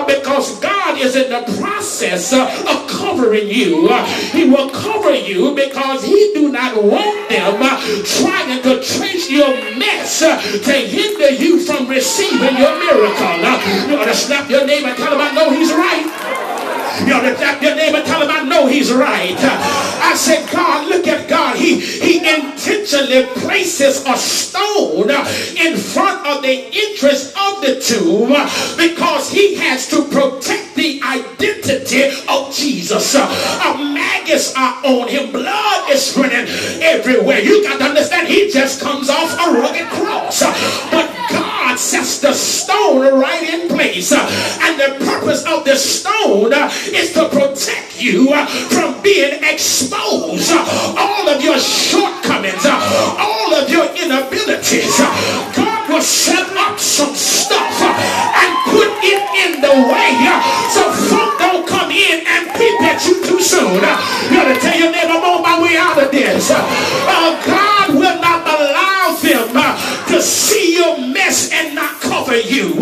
because God is in the process of covering you. He will cover you because he do not want them trying to trace your mess to hinder you from receiving your miracle. You ought to slap your neighbor and tell him, I know he's right. You ought to tap your neighbor and tell him, I know he's right. I said, God, look at God. He intentionally places a stone in front of the entrance of the tomb because he has to protect the identity of Jesus. Maggots are on him. Blood is running everywhere. You got to understand, he just comes off a rugged cross. But God sets the stone right in place. And the purpose of the stone is to protect you from being exposed. All of your shortcomings, all of your inabilities, God will set up some stuff and put it in the way so folk don't come in and peep at you too soon. You gotta tell your neighbor, I'm on my way out of this. God will not allow them to see your mess and not cover you.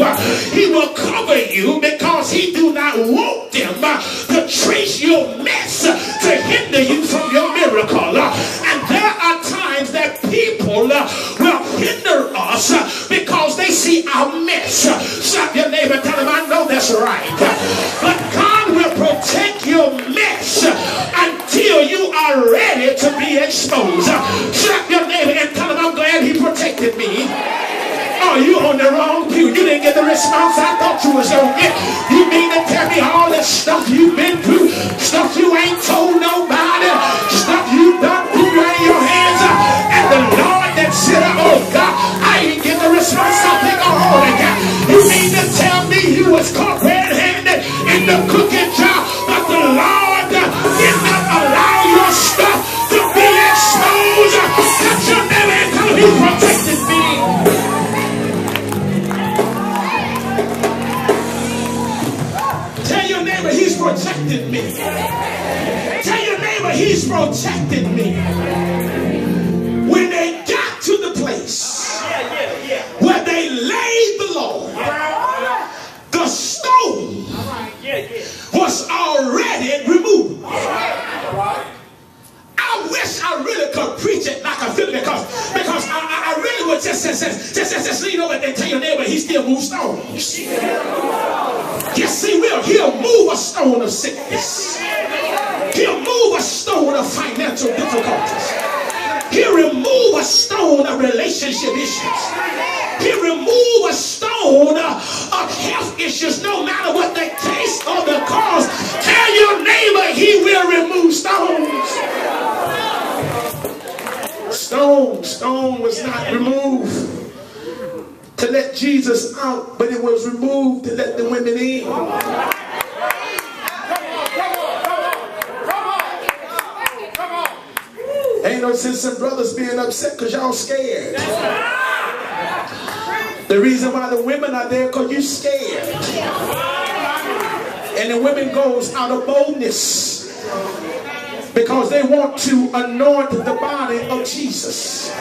He will cover you because he do not want them to trace your mess to hinder you from your miracle. And there are times that people will hinder us because they see our mess. Slap your neighbor and tell him, I know that's right. But God will protect your mess until you are ready to be exposed. Slap your neighbor and tell him, I'm glad he protected me. Oh, you on the wrong pew. You didn't get the response I thought you was going to get. You mean to tell me all the stuff you've been through, stuff you ain't told nobody, stuff you done through right in your hands, and the Lord that said, oh God, I didn't get the response I think I ought to get. You mean to tell me you was caught red-handed in the cooking jar, but the Lord did not allow your stuff to be exposed? Touch your neighbor and tell him he protected me. He's protected me. Tell your neighbor, he's protected me. When they got to the place where they laid the Lord, the stone was already removed. I wish I really could preach it like I feel it because I really would just lean over and tell your neighbor he still moves stones. Yes, he will. He'll move a stone of sickness. He'll move a stone of financial difficulties. He'll remove a stone of relationship issues. He'll remove a stone of health issues, no matter what the case or the cause. Tell your neighbor he will remove stones. Stone was not removed to let Jesus out, but it was removed to let the women in. Ain't no sense in brothers being upset because y'all scared. The reason why the women are there because you scared. And the women goes out of boldness because they want to anoint the body of Jesus.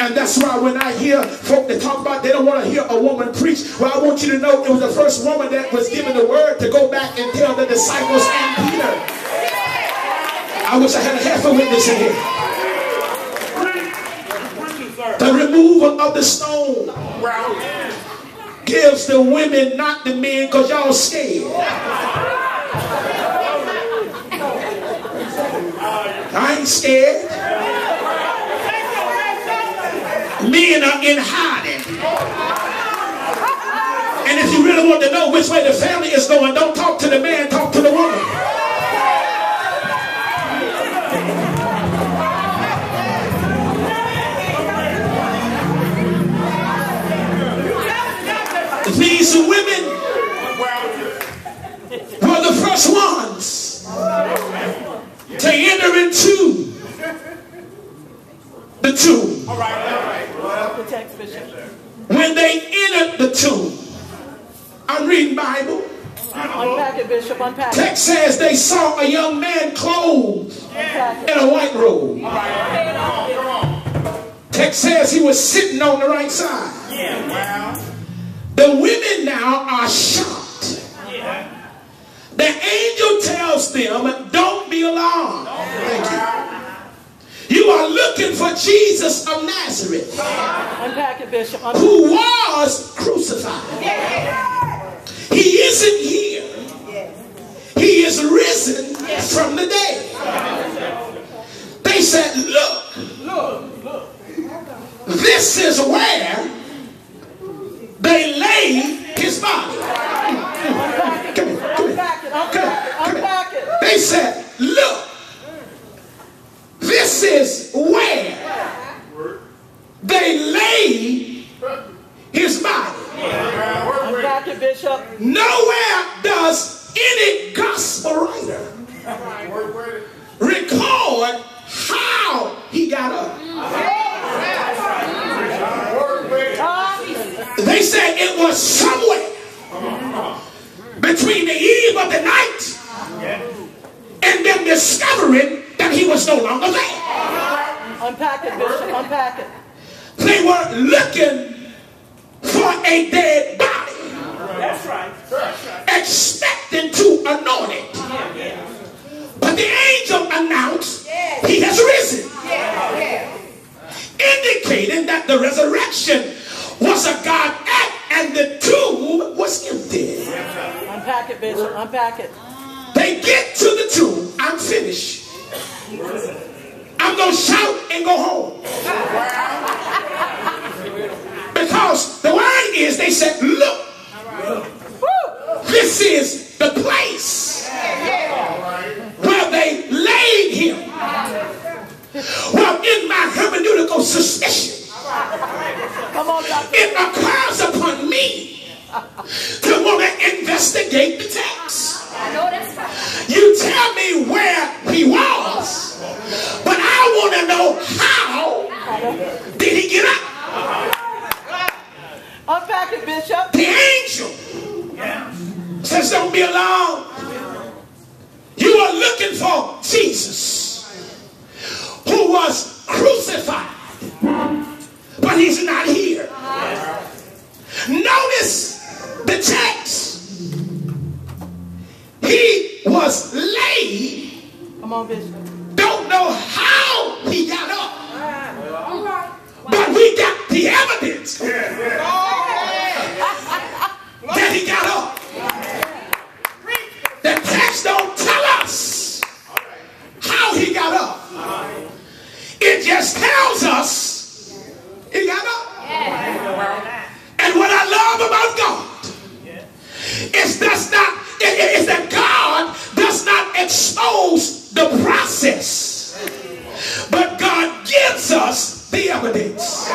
And that's why when I hear folk that talk about they don't want to hear a woman preach, well, I want you to know it was the first woman that was given the word to go back and tell the disciples and Peter. I wish I had a half a witness in here. The removal of the stone gives the women, not the men, because y'all scared. I ain't scared. Men are in hiding. And if you really want to know which way the family is going, don't talk to the man, talk to the woman. These women were the first ones to enter into the tomb. When they entered the tomb, I'm reading Bible. Unpack it, Bishop, unpack it. Text says they saw a young man clothed in a white robe. Text says he was sitting on the right side. The women now are shocked tells them, don't be alarmed. Thank you. You are looking for Jesus of Nazareth. Unpack it, Bishop. Who was crucified. He isn't here. He is risen from the dead. They said, look. This is where they laid his body. Come here. They said, look, this is where they laid his body. Unpack it, Bishop. Nowhere does any gospel writer record how he got up. They said it was somewhere between the eve of the night and them discovering that he was no longer there. Unpack it, Bishop. Unpack it. They were looking for a dead body. That's right. Expecting to anoint it. But the angel announced he has risen. Indicating that the resurrection was a God act and the tomb was empty. Unpack it, Bishop. Unpack it. They get to the tomb. I'm finished. I'm going to shout and go home. Because the word is, they said, look, this is the place where they laid him. Well, in my hermeneutical suspicion, it occurs upon me to want to investigate the text. You tell me where he was, but I want to know how did he get up? Unpack it, Bishop. The angel says, don't be alarmed. You are looking for Jesus, who was crucified, but he's not here. Notice the text. He was laid. Come on, Bishop. Don't know how he got up, but we got the evidence that he got up. The text don't tell us how he got up. It just tells us he got up. And what I love about God is that God does not expose the process, but God gives us the evidence.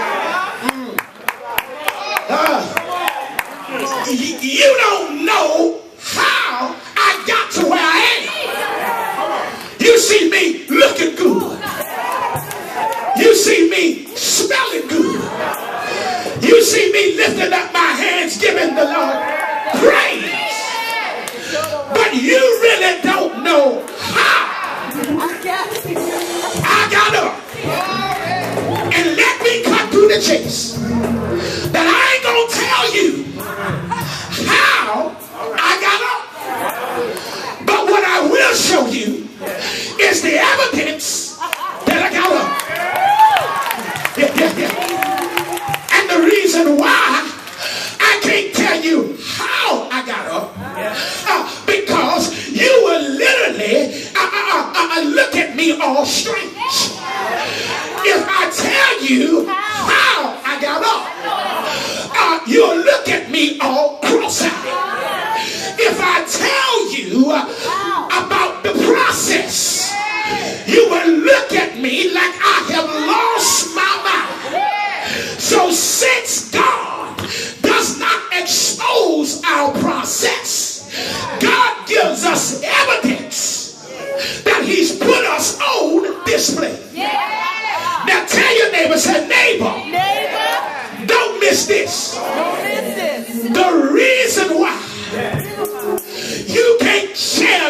You don't know how I got to where I am. You see me looking good. You see me smelling good. You see me lifting up my hands, giving the Lord praise. But you really don't know how I got up. And let me cut through the chase. That I ain't gonna tell you how I got up. But what I will show you is the evidence that I got up. And the reason why I can't tell you how I got up, because you will literally look at me all strange if I tell you how I got up. You'll look at me all cross-eyed. If I tell you about the process, you will look at me like I have lost my mind. So since God does not expose our process, God gives us evidence that he's put us on display. Now tell your neighbor, say, neighbor, don't miss this. The reason why you can't share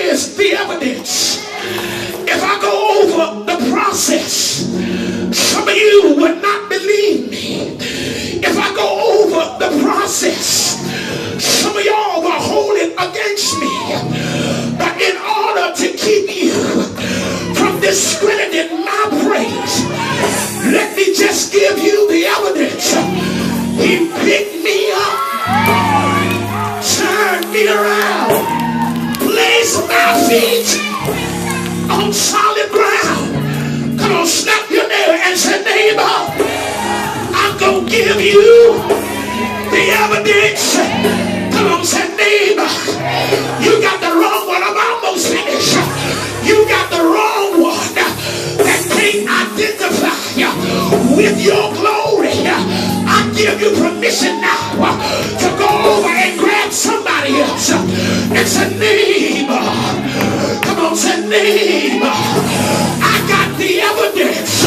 is the evidence. If I go over the process, some of you would not believe me. If I go over the process, some of y'all will hold it against me. But in order to keep you from discrediting my praise, let me just give you the evidence. He picked me up, turned me around, placed my feet on solid ground. Come on, snap your neighbor and say, neighbor, I'm going to give you the evidence. Come on, say, neighbor, you got the wrong one. I'm almost finished. You got the wrong one that can't identify with your glory. I give you permission now to go over and grab somebody else and say, neighbor, come on, say, neighbor, I got the evidence.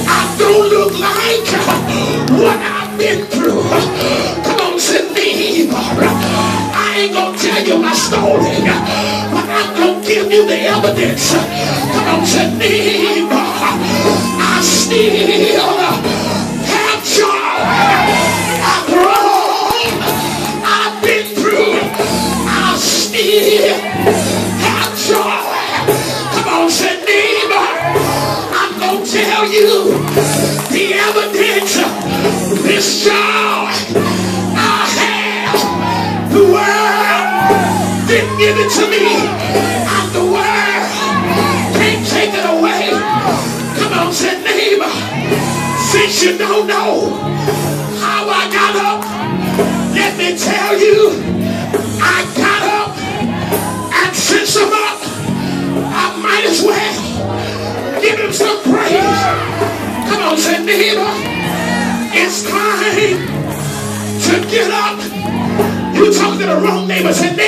I don't look like what I've been through. Come on, say, neighbor, I ain't gonna tell you my story, but I'm gonna give you the evidence. Come on, say, neighbor, I still have joy. I've grown, I've been through, I still have joy. Come on, say, neighbor, I'm gonna tell you the evidence. This joy I have, the world didn't give it to me, and the world can't take it away. Come on, say, neighbor, since you don't know how I got up, let me tell you, I got up, and since I'm up, I might as well give him some praise. Come on, say, neighbor, it's time to get up. You talking to the wrong neighbor. Say, neighbor.